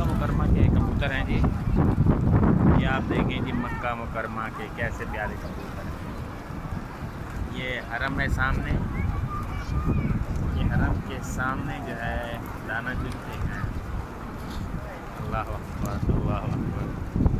मक्का मुकरमा के कबूतर हैं जी। ये आप देखें जी, मक्का मुकरमा के कैसे प्यारे कबूतर हैं। ये हरम है सामने, ये हरम के सामने जो है दाना चुनते हैं। अल्लाह अकबर, अल्लाह अकबर।